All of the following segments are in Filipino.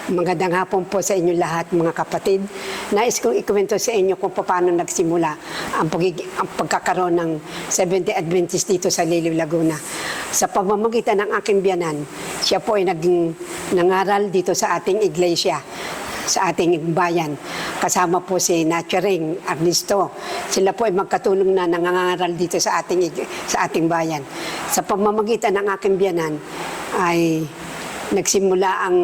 Magandang hapon po sa inyo lahat mga kapatid. Nais kong ikwento sa inyo kung paano nagsimula ang pagkakaroon ng Seventh-day Adventist dito sa Liliw, Laguna. Sa pamamagitan ng aking biyanan, siya po ay nangaral dito sa ating iglesia, sa ating bayan. Kasama po si Nachering Arnisto. Sila po ay magkatulong na nangangaral dito sa ating bayan. Sa pamamagitan ng aking biyanan ay nagsimula ang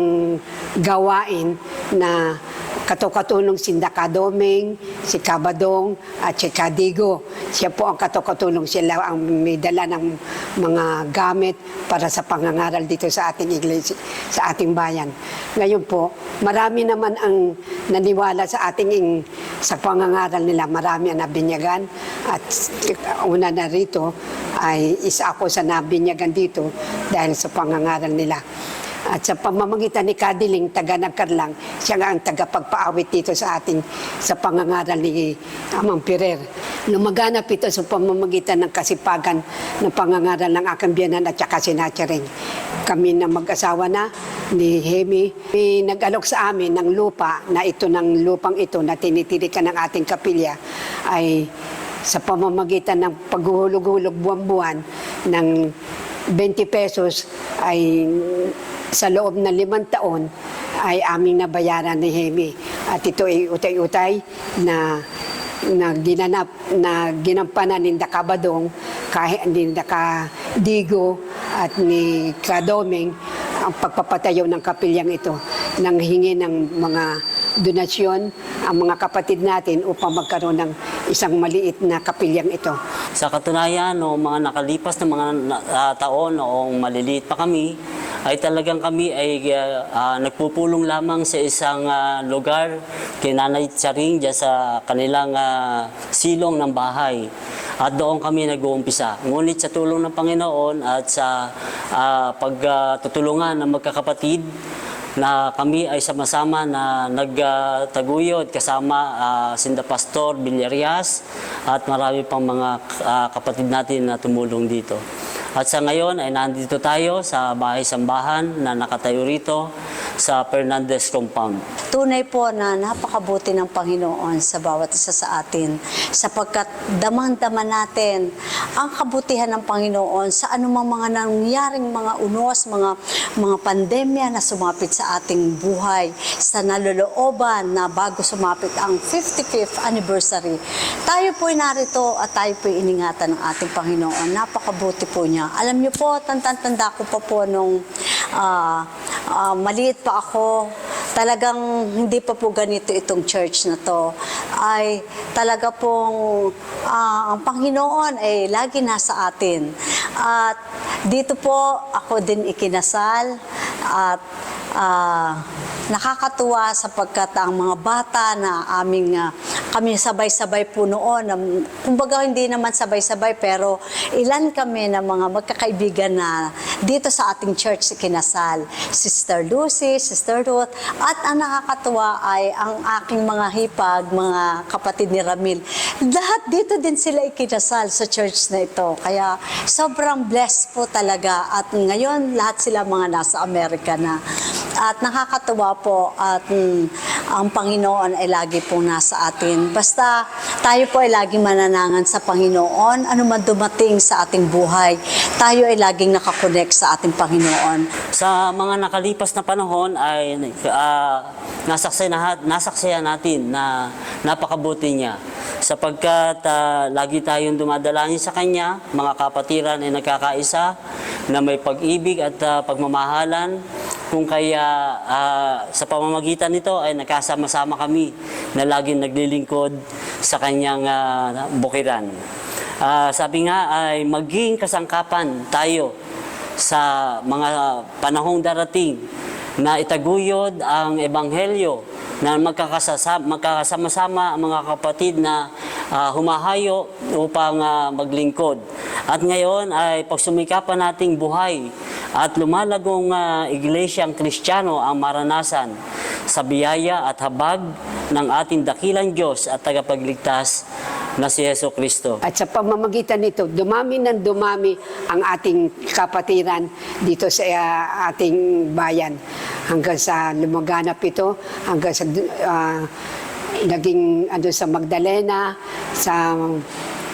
gawain na katulong si Dakadoming, si Kabadong at si Kadigo. Siya po ang katulong, sila ang may dala ng mga gamit para sa pangangaral dito sa ating iglesia, sa ating bayan. Ngayon po, marami naman ang naniwala sa sa pangangaral nila. Marami ang nabinyagan at una na rito ay isa ako sa nabinyagan dito dahil sa pangangaral nila. At sa pamamagitan ni Kadiling, taga Nagkarlang, siya nga ang tagapagpaawit dito sa pangangaral ni Amang Pirer. Lumaganap ito sa pamamagitan ng kasipagan ng pangangaral ng aking biyanan at saka si Nachering. Kami na mag-asawa na ni Hemi, may nag-alok sa amin ng lupa na ito, ng lupang ito na tinitirikan ng ating kapilya ay sa pamamagitan ng paghuhulog-hulog buwan-buwan ng 20 pesos ay sa loob ng 5 taon ay aming nabayaran ni Hemi. At ito ay utay-utay na ginampanan ni Dakabadong, ni Dakadigo at ni Kadoming ang pagpapatayo ng kapilyang ito nang hingi ng mga donasyon ang mga kapatid natin upang magkaroon ng isang maliit na kapilyang ito. Sa katunayan, mga nakalipas na mga taon noong maliliit pa kami, ay talagang kami ay nagpupulong lamang sa isang lugar kay Nanay Charing dyan sa kanilang silong ng bahay. At doon kami nag-uumpisa. Ngunit sa tulong ng Panginoon at sa pagtutulungan ng magkakapatid, na kami ay sama-sama na nagtaguyod kasama Sinda Pastor Villarias at marami pang mga kapatid natin na tumulong dito. At sa ngayon ay nandito tayo sa bahay-sambahan na nakatayo rito sa Fernandez Compound. Tunay po na napakabuti ng Panginoon sa bawat isa sa atin sapagkat damang-dama natin ang kabutihan ng Panginoon sa anumang mga nangyaring mga unos, mga pandemya na sumapit sa ating buhay, sa nalolooban na bago sumapit ang 55th anniversary. Tayo po'y narito at tayo po'y iningatan ng ating Panginoon. Napakabuti po niya. Alam niyo po, tanda ko pa po nung maliit pa ako, talagang hindi pa po ganito itong church na to. Ay talaga pong ang Panginoon ay lagi nasa atin. At dito po ako din ikinasal at nakakatuwa sapagkat ang mga bata na kami sabay-sabay po noon, kumbaga hindi naman sabay-sabay pero ilan kami na mga magkakaibigan na dito sa ating church kinasal. Sister Lucy, Sister Ruth, at ang nakakatuwa ay ang aking mga hipag, mga kapatid ni Ramil. Lahat dito din sila ikinasal sa church na ito. Kaya sobrang blessed po talaga at ngayon lahat sila mga nasa Amerika na. At nakakatuwa po at ang Panginoon ay lagi pong nasa atin. Basta tayo po ay laging mananangan sa Panginoon, ano man dumating sa ating buhay, tayo ay laging nakakonect sa ating Panginoon. Sa mga nakalipas na panahon ay nasaksihan natin na napakabuti niya. Sapagkat lagi tayong dumadalangin sa Kanya, mga kapatiran ay nagkakaisa na may pag-ibig at pagmamahalan. Kung kaya sa pamamagitan nito ay nakasama-sama kami na laging naglilingkod sa Kanyang bukiran. Sabi nga ay maging kasangkapan tayo sa mga panahong darating na itaguyod ang Ebanghelyo na magkakasama-sama ang mga kapatid na humahayo upang maglingkod. At ngayon ay pagsumikapan nating buhay at lumalagong iglesyang Kristiyano ang maranasan sa biyaya at habag ng ating dakilang Diyos at tagapagligtas na si Jesucristo. At sa pamamagitan nito, dumami ng dumami ang ating kapatiran dito sa ating bayan. hanggang sa lumaganap ito, hanggang sa naging sa Magdalena, sa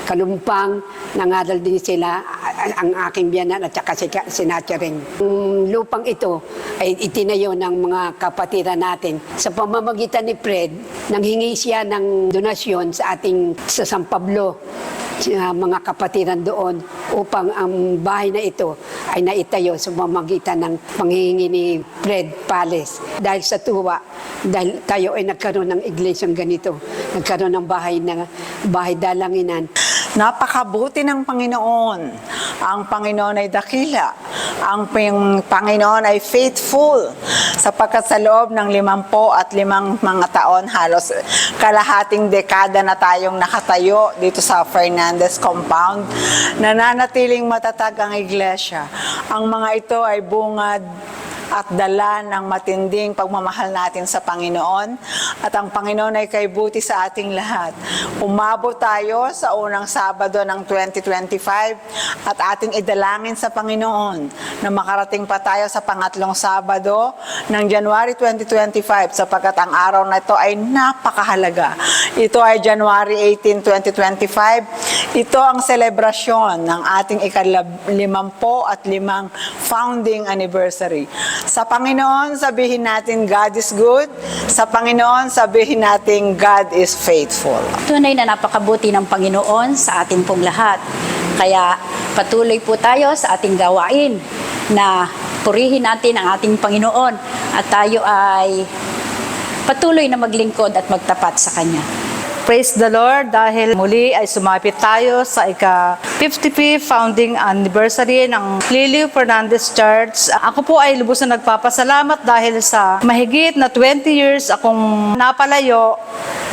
Kalumpang, nangaral din sila, ang aking biyanan at saka si Natcharing. Ang lupang ito ay itinayo ng mga kapatiran natin. Sa pamamagitan ni Fred, nanghingi siya ng donasyon sa San Pablo, sa mga kapatiran doon, upang ang bahay na ito ay naitayo sa pamamagitan ng panghihingi ni Fred Pales. Dahil sa tuwa, dahil tayo ay nagkaroon ng iglesyang ganito, nagkaroon ng bahay dalanginan. Napakabuti ng Panginoon. Ang Panginoon ay dakila. Ang Panginoon ay faithful. Sapagkat sa loob ng 55 mga taon, halos kalahating dekada na tayong nakatayo dito sa Fernandez Compound, nananatiling matatag ang iglesia. Ang mga ito ay bungad at dala ng matinding pagmamahal natin sa Panginoon, at ang Panginoon ay kaibuti sa ating lahat. Umabot tayo sa unang Sabado ng 2025 at ating idalangin sa Panginoon na makarating pa tayo sa pangatlong Sabado ng January 2025, sapagkat ang araw na ito ay napakahalaga. Ito ay January 18, 2025. Ito ang selebrasyon ng ating ika-55 founding anniversary. Sa Panginoon, sabihin natin God is good. Sa Panginoon, sabihin natin God is faithful. Tunay na napakabuti ng Panginoon sa atin pong lahat. Kaya patuloy po tayo sa ating gawain na purihin natin ang ating Panginoon at tayo ay patuloy na maglingkod at magtapat sa Kanya. Praise the Lord dahil muli ay sumapit tayo sa ika-55th founding anniversary ng Liliu Fernandez Church. Ako po ay lubos na nagpapasalamat dahil sa mahigit na 20 years akong napalayo,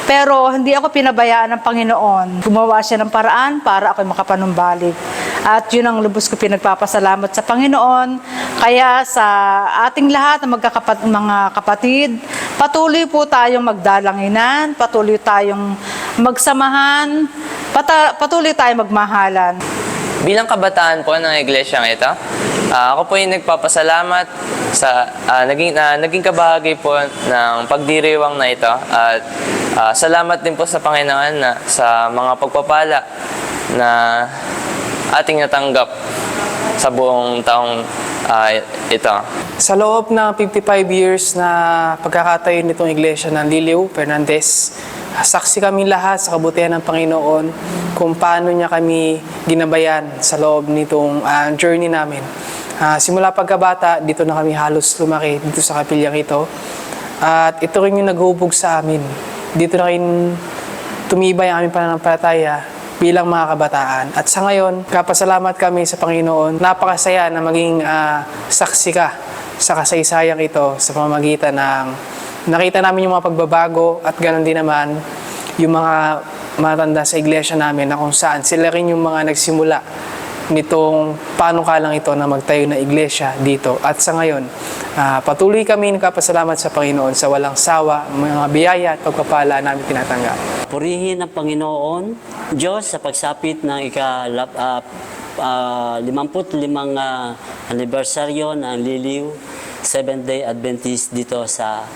pero hindi ako pinabayaan ng Panginoon. Gumawa siya ng paraan para ako makapanumbalik. At yun ang lubos ko pinagpapasalamat sa Panginoon. Kaya sa ating lahat ng mga kapatid, patuloy po tayong magdalanginan, patuloy tayong magsamahan, patuloy tayong magmahalan. Bilang kabataan po ng iglesyang ito, ako po yung nagpapasalamat sa naging kabahagi po ng pagdiriwang na ito, at salamat din po sa Panginoon na sa mga pagpapala na ating natanggap sa buong taong ito. Sa loob ng 55 years na pagkakatayo nitong iglesia ng Liliu Fernandez, saksi kami lahat sa kabutihan ng Panginoon kung paano niya kami ginabayan sa loob nitong journey namin. Simula pagkabata, dito na kami halos lumaki dito sa kapilyang ito. At ito rin yung naghubog sa amin. Dito na rin tumibay ang aming pananampalataya bilang mga kabataan. At sa ngayon, kapasalamat kami sa Panginoon. Napakasaya na maging saksi ka sa kasaysayang ito sa pamamagitan ng nakita namin yung mga pagbabago, at ganoon din naman yung mga matanda sa iglesia namin na kung saan sila rin yung mga nagsimula nitong panukalang ito na magtayo na iglesia dito. At sa ngayon, patuloy kami nagpapasalamat sa Panginoon sa walang sawa, mga biyaya at pagpapala namin tinatanggap. Purihin ang Panginoon, Diyos, sa pagsapit ng ika-55 anibersaryo ng Liliu Seventh-day Adventist dito sa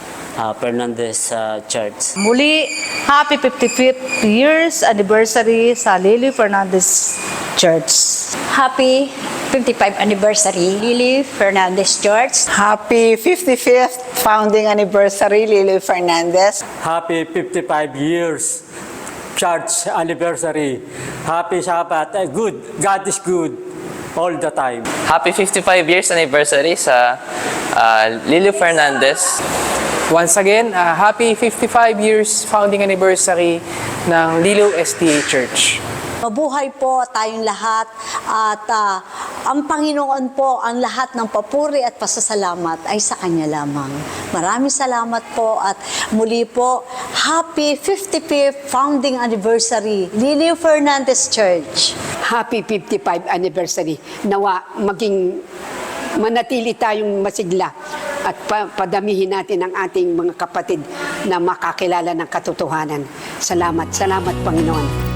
Fernandez Church. Muli, happy 55th years anniversary sa Liliu Fernandez Church. Happy 55th anniversary, Liliu Fernandez Church. Happy 55th founding anniversary, Liliu Fernandez. Happy 55 years church anniversary. Happy Sabbath. Good. God is good all the time. Happy 55 years anniversary sa Liliu Fernandez. Once again, happy 55 years founding anniversary ng Liliu SDA Church. Mabuhay po tayong lahat, at ang Panginoon po, ang lahat ng papuri at pasasalamat ay sa Kanya lamang. Maraming salamat po, at muli po, happy 55th founding anniversary, Liliu Fernandez Church. Happy 55 anniversary. Nawa maging manatili tayong masigla at padamihin natin ang ating mga kapatid na makakilala ng katotohanan. Salamat, Panginoon.